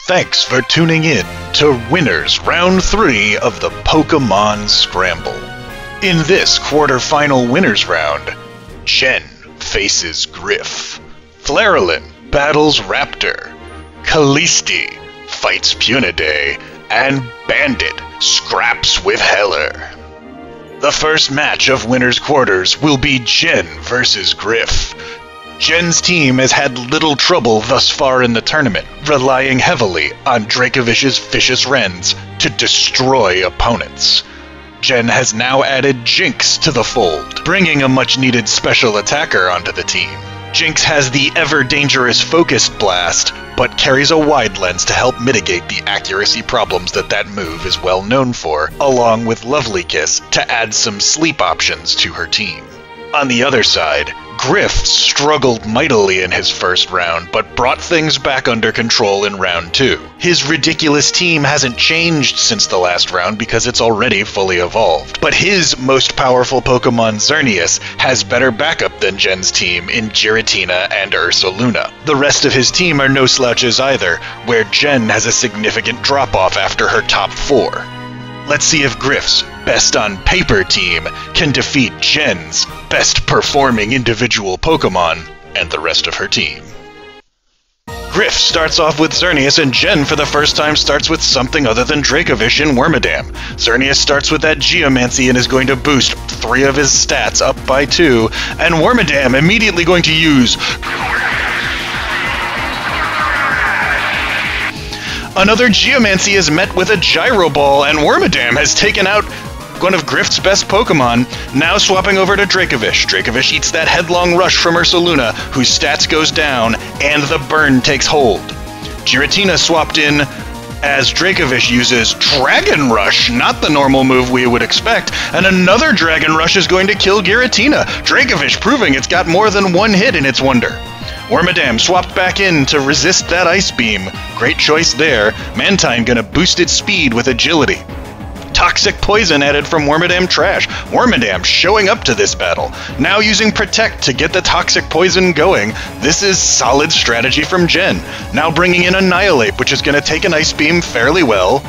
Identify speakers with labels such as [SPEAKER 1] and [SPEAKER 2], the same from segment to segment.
[SPEAKER 1] Thanks for tuning in to Winners Round 3 of the Pokémon Scramble. In this quarterfinal Winners round, Jen faces Grif, Flarolyn battles Raptor, Kallisti fights Pyunidae, and Bandit scraps with Heller. The first match of Winners Quarters will be Jen versus Grif. Jen's team has had little trouble thus far in the tournament, relying heavily on Drakovish's Vicious Wrens to destroy opponents. Jen has now added Jinx to the fold, bringing a much-needed special attacker onto the team. Jinx has the ever-dangerous Focused Blast, but carries a wide lens to help mitigate the accuracy problems that move is well known for, along with Lovely Kiss to add some sleep options to her team. On the other side, Grif struggled mightily in his first round, but brought things back under control in round 2. His ridiculous team hasn't changed since the last round because it's already fully evolved. But his most powerful Pokemon, Xerneas, has better backup than Jen's team in Giratina and Ursaluna. The rest of his team are no slouches either, where Jen has a significant drop-off after her top 4. Let's see if Grif's best-on-paper team can defeat Jen's best-performing individual Pokemon and the rest of her team. Grif starts off with Xerneas, and Jen for the first time starts with something other than Dracovish in Wormadam. Xerneas starts with that Geomancy and is going to boost 3 of his stats up by 2, and Wormadam immediately going to use another Geomancy is met with a Gyro Ball, and Wormadam has taken out one of Grif's best Pokemon, now swapping over to Dracovish. Dracovish eats that Headlong Rush from Ursaluna, whose stats goes down, and the burn takes hold. Giratina swapped in as Dracovish uses Dragon Rush, not the normal move we would expect, and another Dragon Rush is going to kill Giratina. Dracovish proving it's got more than one hit in its wonder. Wormadam swapped back in to resist that Ice Beam. Great choice there. Mantine gonna boost its speed with agility. Toxic Poison added from Wormadam Trash. Wormadam showing up to this battle, now using Protect to get the Toxic Poison going. This is solid strategy from Jen. Now bringing in Annihilate, which is gonna take an Ice Beam fairly well.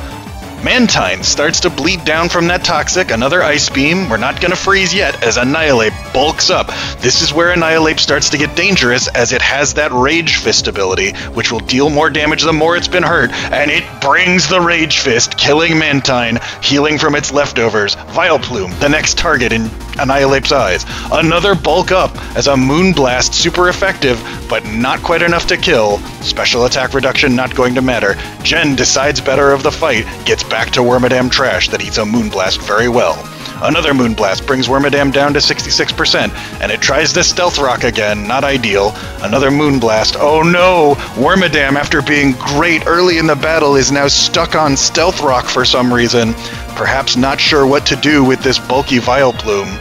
[SPEAKER 1] Mantine starts to bleed down from that Toxic, another Ice Beam. We're not going to freeze yet as Annihilate bulks up. This is where Annihilate starts to get dangerous as it has that Rage Fist ability, which will deal more damage the more it's been hurt, and it brings the Rage Fist, killing Mantine, healing from its leftovers. Vileplume, the next target in Annihilate's eyes. Another bulk up as a Moonblast, super effective, but not quite enough to kill. Special attack reduction not going to matter. Jen decides better of the fight, gets back to Wormadam Trash that eats a Moonblast very well. Another Moonblast brings Wormadam down to 66%, and it tries the Stealth Rock again, not ideal. Another Moonblast, oh no! Wormadam, after being great early in the battle, is now stuck on Stealth Rock for some reason. Perhaps not sure what to do with this bulky Vileplume.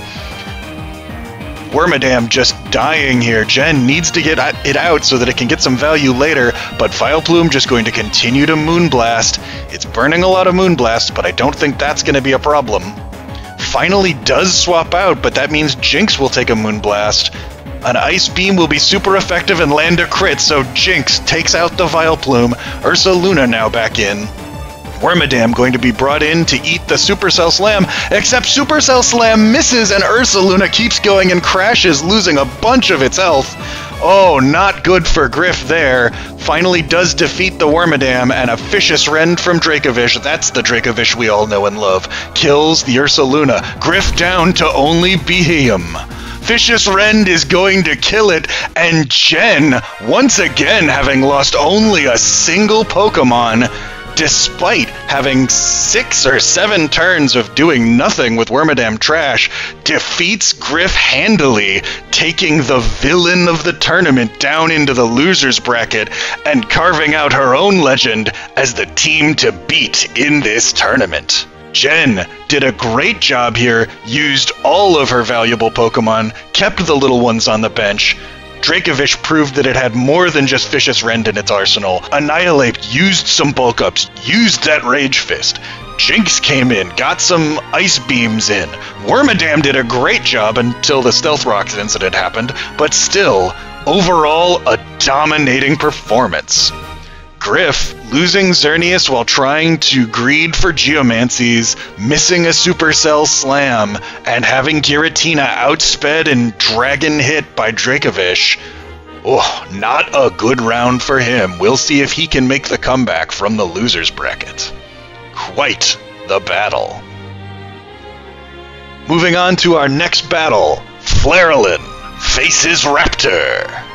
[SPEAKER 1] Wormadam just dying here. Jen needs to get it out so that it can get some value later, but Vileplume just going to continue to Moonblast. It's burning a lot of Moonblast, but I don't think that's going to be a problem. Finally does swap out, but that means Jinx will take a Moonblast. An Ice Beam will be super effective and land a crit, so Jinx takes out the Vileplume. Ursaluna now back in. Wormadam going to be brought in to eat the Supercell Slam, except Supercell Slam misses and Ursaluna keeps going and crashes, losing a bunch of its health. Oh, not good for Grif there. Finally does defeat the Wormadam, and a Vicious Wren from Dracovish, that's the Dracovish we all know and love, kills the Ursaluna. Grif down to only Behem. Vicious Wren is going to kill it, and Jen, once again having lost only a single Pokemon, despite having 6 or 7 turns of doing nothing with Wormadam Trash, defeats Grif handily, taking the villain of the tournament down into the loser's bracket and carving out her own legend as the team to beat in this tournament. Jen did a great job here, used all of her valuable Pokemon, kept the little ones on the bench. Dracovish proved that it had more than just Vicious Wren in its arsenal. Annihilate used some bulk ups, used that Rage Fist. Jinx came in, got some Ice Beams in. Wormadam did a great job until the Stealth Rocks incident happened, but still, overall, a dominating performance. Grif, losing Xerneas while trying to greed for Geomancies, missing a Supercell Slam, and having Giratina outsped and dragon hit by Dracovish. Oh, not a good round for him. We'll see if he can make the comeback from the loser's bracket. Quite the battle. Moving on to our next battle, Flarolyn faces Raptor.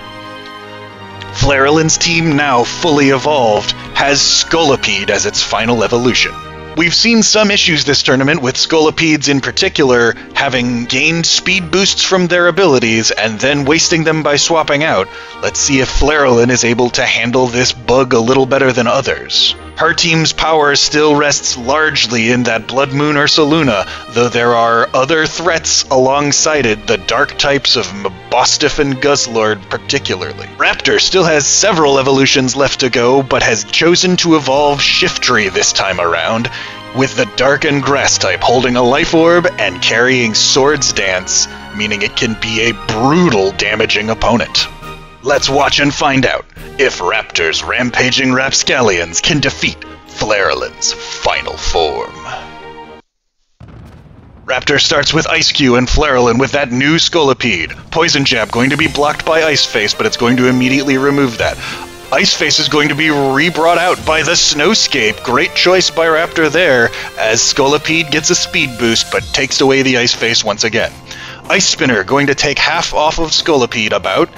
[SPEAKER 1] Flarolyn's team, now fully evolved, has Scolipede as its final evolution. We've seen some issues this tournament, with Scolipedes in particular having gained speed boosts from their abilities and then wasting them by swapping out. Let's see if Flarolyn is able to handle this bug a little better than others. Her team's power still rests largely in that Blood Moon Ursaluna, though there are other threats alongside it, the dark types of Mabostiff and Guzzlord particularly. Raptor still has several evolutions left to go, but has chosen to evolve Shiftry this time around, with the Dark and Grass type holding a Life Orb and carrying Swords Dance, meaning it can be a brutal damaging opponent. Let's watch and find out if Raptor's rampaging Rapscallions can defeat Flarolyn's final form. Raptor starts with Ice Cube and Flarolyn with that new Scolipede. Poison Jab going to be blocked by Ice Face, but it's going to immediately remove that. Ice Face is going to be re-brought out by the Snowscape. Great choice by Raptor there, as Scolipede gets a speed boost but takes away the Ice Face once again. Ice Spinner going to take half off of Scolipede about,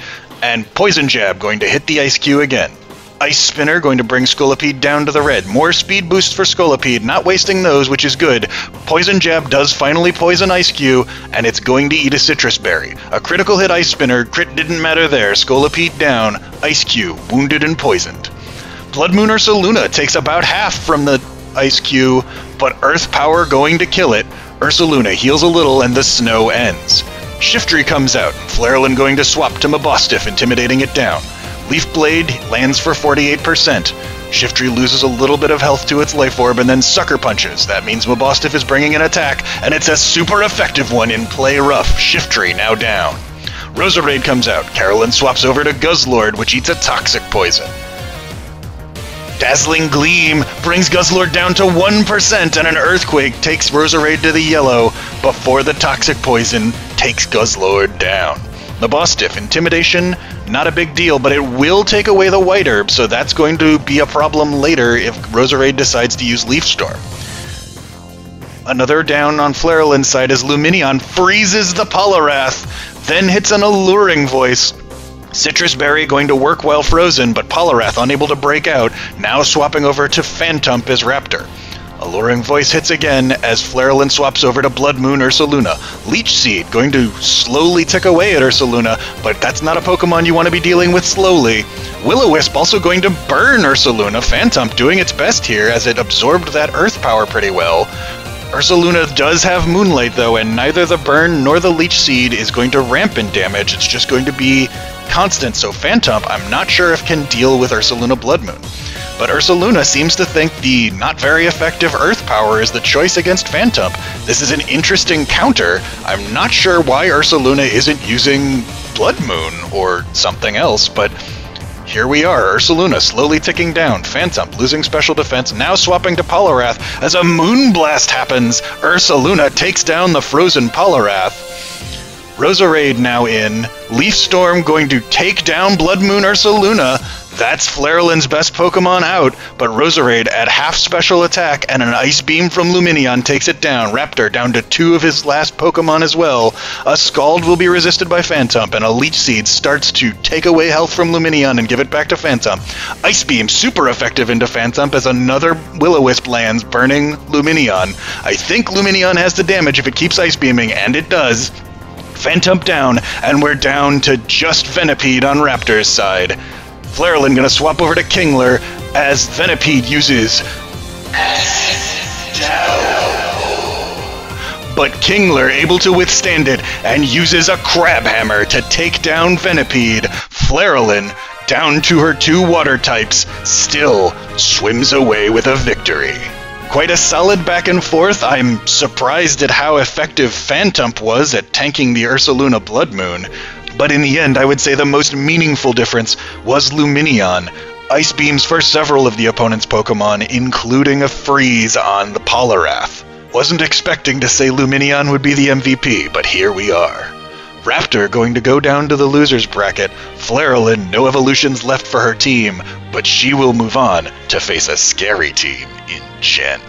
[SPEAKER 1] and Poison Jab going to hit the Ice Cube again. Ice Spinner going to bring Scolipede down to the red. More speed boosts for Scolipede, not wasting those, which is good. Poison Jab does finally poison Ice Cube, and it's going to eat a Citrus Berry. A critical hit Ice Spinner, crit didn't matter there. Scolipede down, Ice Cube wounded and poisoned. Blood Moon Ursaluna takes about half from the Ice Cube, but Earth Power going to kill it. Ursaluna heals a little and the snow ends. Shiftry comes out, Flarolyn going to swap to Mabostiff, intimidating it down. Leaf Blade lands for 48%. Shiftry loses a little bit of health to its Life Orb and then Sucker Punches. That means Mabostiff is bringing an attack, and it's a super effective one in Play Rough. Shiftry now down. Roserade comes out. Carolyn swaps over to Guzzlord, which eats a Toxic Poison. Dazzling Gleam brings Guzzlord down to 1%, and an Earthquake takes Roserade to the yellow before the Toxic Poison takes Guzzlord down. Mabostiff, Intimidation, not a big deal, but it will take away the White Herb, so that's going to be a problem later if Roserade decides to use Leaf Storm. Another down on Flarolyn's side as Lumineon freezes the Poliwrath, then hits an Alluring Voice. Citrus Berry going to work while frozen, but Poliwrath unable to break out, now swapping over to Phantump as Raptor. Alluring Voice hits again as Flarolyn swaps over to Blood Moon Ursaluna. Leech Seed going to slowly tick away at Ursaluna, but that's not a Pokemon you want to be dealing with slowly. Will-O-Wisp also going to burn Ursaluna. Phantump doing its best here as it absorbed that Earth Power pretty well. Ursaluna does have Moonlight though, and neither the burn nor the Leech Seed is going to ramp in damage. It's just going to be constant, so Phantump I'm not sure if can deal with Ursaluna Blood Moon. But Ursaluna seems to think the not very effective Earth Power is the choice against Phantump. This is an interesting counter. I'm not sure why Ursaluna isn't using Blood Moon or something else, but here we are. Ursaluna slowly ticking down. Phantump losing special defense, now swapping to Poliwrath. As a Moonblast happens, Ursaluna takes down the frozen Poliwrath. Roserade now in. Leaf Storm going to take down Blood Moon Ursaluna. That's Flarolyn's best Pokemon out, but Roserade at half special attack and an Ice Beam from Lumineon takes it down. Raptor down to 2 of his last Pokemon as well. A Scald will be resisted by Phantump, and a Leech Seed starts to take away health from Lumineon and give it back to Phantump. Ice Beam super effective into Phantump as another Will-O-Wisp lands, burning Lumineon. I think Lumineon has the damage if it keeps Ice Beaming, and it does. Phantump down, and we're down to just Venipede on Raptor's side. Flarolyn gonna swap over to Kingler as Venipede uses but Kingler able to withstand it and uses a Crab Hammer to take down Venipede. Flarolyn, down to her 2 water types, still swims away with a victory. Quite a solid back and forth. I'm surprised at how effective Phantump was at tanking the Ursaluna Blood Moon. But in the end, I would say the most meaningful difference was Lumineon. Ice beams for several of the opponent's Pokemon, including a freeze on the Poliwrath. Wasn't expecting to say Lumineon would be the MVP, but here we are. Raptor going to go down to the losers bracket. Flarolyn, no evolutions left for her team, but she will move on to face a scary team in Jen.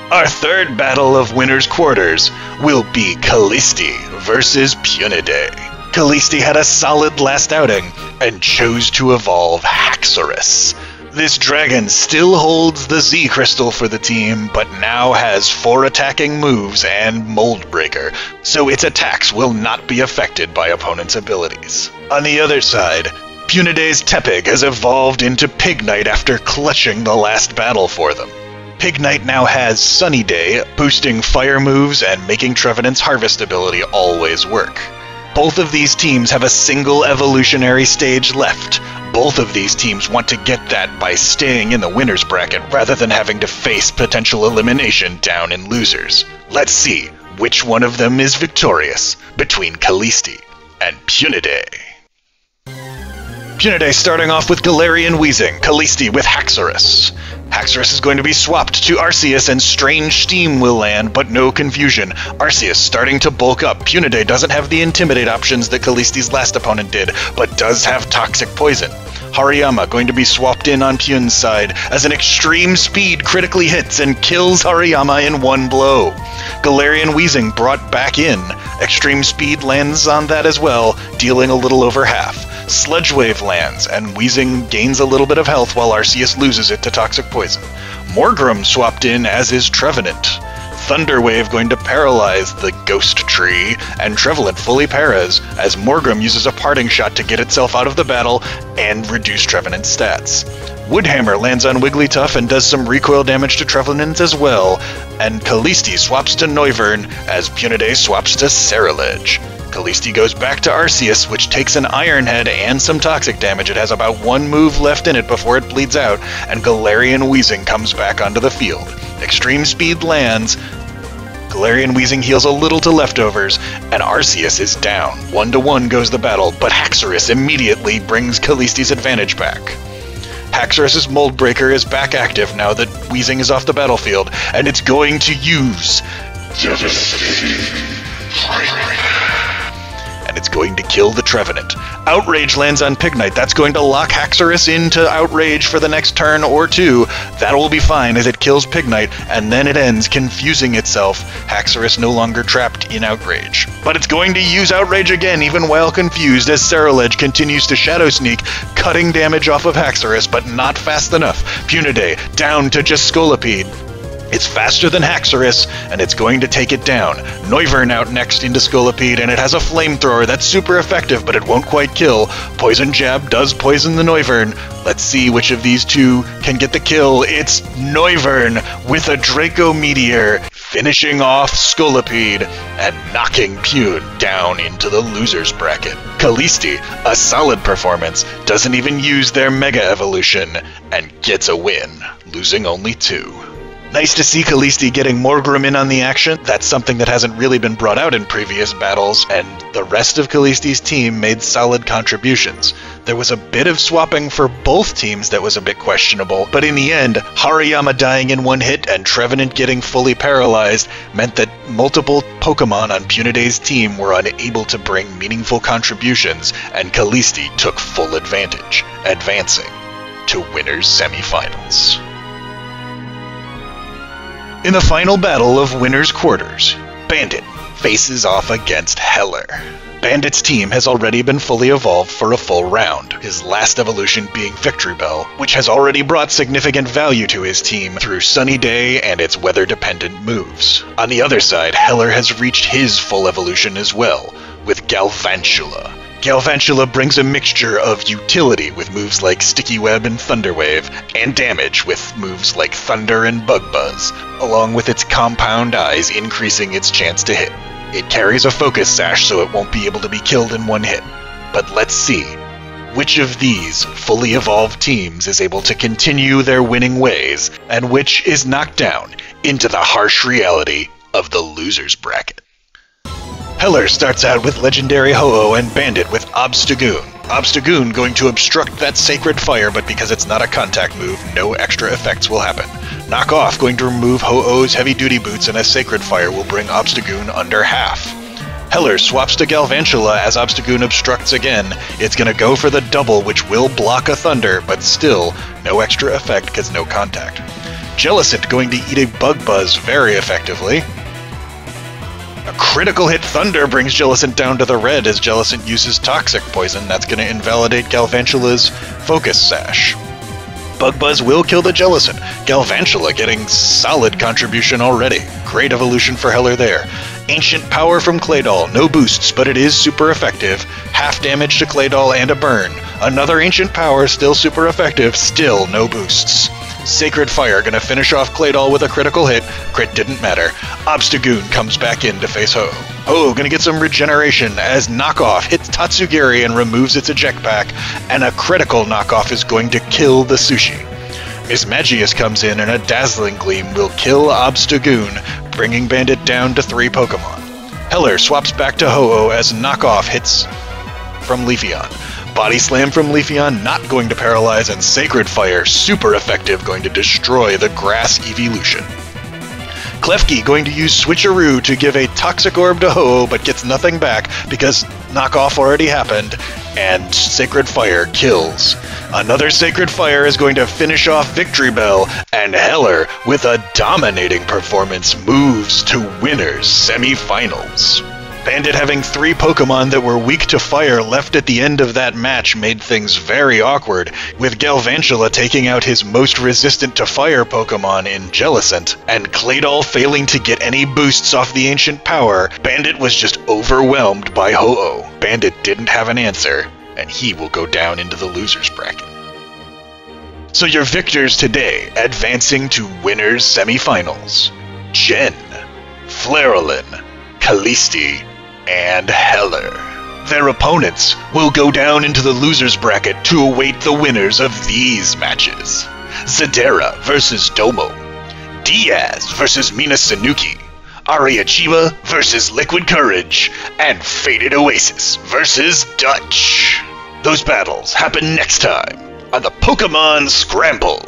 [SPEAKER 1] Our third battle of Winners Quarters will be Kallisti versus Pyunidae. Kallisti had a solid last outing and chose to evolve Haxorus. This dragon still holds the Z Crystal for the team, but now has 4 attacking moves and Mold Breaker, so its attacks will not be affected by opponents' abilities. On the other side, Pyunidae's Tepig has evolved into Pignite after clutching the last battle for them. Pignite now has Sunny Day, boosting fire moves and making Trevenant's Harvest ability always work. Both of these teams have a single evolutionary stage left. Both of these teams want to get that by staying in the winners bracket rather than having to face potential elimination down in losers. Let's see which one of them is victorious between Kallisti and Pyunidae. Pyunidae starting off with Galarian Weezing, Kallisti with Haxorus. Haxorus is going to be swapped to Arceus and Strange Steam will land, but no confusion. Arceus starting to bulk up. Pyunidae doesn't have the Intimidate options that Kallisti's last opponent did, but does have Toxic Poison. Hariyama going to be swapped in on Pyun's side as an Extreme Speed critically hits and kills Hariyama in one blow. Galarian Weezing brought back in. Extreme Speed lands on that as well, dealing a little over half. Sludge Wave lands, and Weezing gains a little bit of health while Arceus loses it to Toxic Poison. Morgrem swapped in, as is Trevenant. Thunder Wave going to paralyze the Ghost Tree, and Trevenant fully paras, as Morgrem uses a Parting Shot to get itself out of the battle and reduce Trevenant's stats. Woodhammer lands on Wigglytuff and does some recoil damage to Trevenant as well, and Kallisti swaps to Noivern, as Pyunidae swaps to Ceruledge. Kallisti goes back to Arceus, which takes an Iron Head and some toxic damage. It has about 1 move left in it before it bleeds out, and Galarian Weezing comes back onto the field. Extreme Speed lands, Galarian Weezing heals a little to leftovers, and Arceus is down. 1-1 goes the battle, but Haxorus immediately brings Kallisti's advantage back. Haxorus' Mold Breaker is back active now that Weezing is off the battlefield, and it's going to use Devastating and it's going to kill the Trevenant. Outrage lands on Pignite. That's going to lock Haxorus into Outrage for the next turn or two. That will be fine as it kills Pignite, and then it ends confusing itself. Haxorus no longer trapped in Outrage. But it's going to use Outrage again, even while confused, as Ceruledge continues to Shadow Sneak, cutting damage off of Haxorus, but not fast enough. Pyunidae down to just Scolipede. It's faster than Haxorus, and it's going to take it down. Noivern out next into Scolipede, and it has a flamethrower that's super effective, but it won't quite kill. Poison Jab does poison the Noivern. Let's see which of these two can get the kill. It's Noivern with a Draco Meteor, finishing off Scolipede and knocking Pyun down into the losers bracket. Kallisti, a solid performance, doesn't even use their Mega Evolution, and gets a win, losing only 2. Nice to see Kallisti getting Morgrem in on the action. That's something that hasn't really been brought out in previous battles, and the rest of Kallisti's team made solid contributions. There was a bit of swapping for both teams that was a bit questionable, but in the end, Hariyama dying in one hit and Trevenant getting fully paralyzed meant that multiple Pokemon on Pyunidae's team were unable to bring meaningful contributions, and Kallisti took full advantage, advancing to Winners Semifinals. In the final battle of Winners Quarters, Bandit faces off against Heller. Bandit's team has already been fully evolved for a full round, his last evolution being Victory Bell, which has already brought significant value to his team through Sunny Day and its weather-dependent moves. On the other side, Heller has reached his full evolution as well, with Galvantula. Galvantula brings a mixture of utility with moves like Sticky Web and Thunder Wave, and damage with moves like Thunder and Bug Buzz, along with its compound eyes increasing its chance to hit. It carries a Focus Sash so it won't be able to be killed in one hit. But let's see which of these fully evolved teams is able to continue their winning ways, and which is knocked down into the harsh reality of the losers bracket. Heller starts out with Legendary Ho-Oh and Bandit with Obstagoon. Obstagoon going to obstruct that Sacred Fire, but because it's not a contact move, no extra effects will happen. Knock Off going to remove Ho-Oh's Heavy Duty Boots, and a Sacred Fire will bring Obstagoon under half. Heller swaps to Galvantula as Obstagoon obstructs again. It's going to go for the double, which will block a Thunder, but still, no extra effect because no contact. Jellicent going to eat a Bug Buzz very effectively. A critical hit Thunder brings Jellicent down to the red as Jellicent uses Toxic Poison. That's going to invalidate Galvantula's Focus Sash. Bug Buzz will kill the Jellicent. Galvantula getting solid contribution already. Great evolution for Heller there. Ancient Power from Claydol. No boosts, but it is super effective. Half damage to Claydol and a burn. Another Ancient Power, still super effective, still no boosts. Sacred Fire gonna finish off Claydol with a critical hit. Crit didn't matter. Obstagoon comes back in to face Ho. Ho gonna get some regeneration as Knockoff hits Tatsugiri and removes its eject pack, and a critical Knockoff is going to kill the Sushi. Miss Magius comes in and a Dazzling Gleam will kill Obstagoon, bringing Bandit down to 3 Pokemon. Heller swaps back to Ho-Oh as Knockoff hits from Leafeon. Body Slam from Leafeon not going to paralyze, and Sacred Fire, super effective, going to destroy the Grass Evolution. Klefki going to use Switcheroo to give a Toxic Orb to Ho-Oh, but gets nothing back because Knockoff already happened, and Sacred Fire kills. Another Sacred Fire is going to finish off Victory Bell, and Heller, with a dominating performance, moves to Winners Semifinals. Bandit having 3 Pokemon that were weak to fire left at the end of that match made things very awkward, with Galvantula taking out his most resistant to fire Pokemon in Jellicent, and Claydol failing to get any boosts off the Ancient Power. Bandit was just overwhelmed by Ho-Oh. Bandit didn't have an answer, and he will go down into the losers bracket. So your victors today, advancing to Winners Semifinals: Jen, Flarolyn, Kallisti, and Heller. Their opponents will go down into the losers bracket to await the winners of these matches: Zadera versus Domo, Diaz versus Mina Sanuki, Ariachiba versus Liquid Courage, and Faded Oasis versus Dutch. Those battles happen next time on the Pokémon Scramble.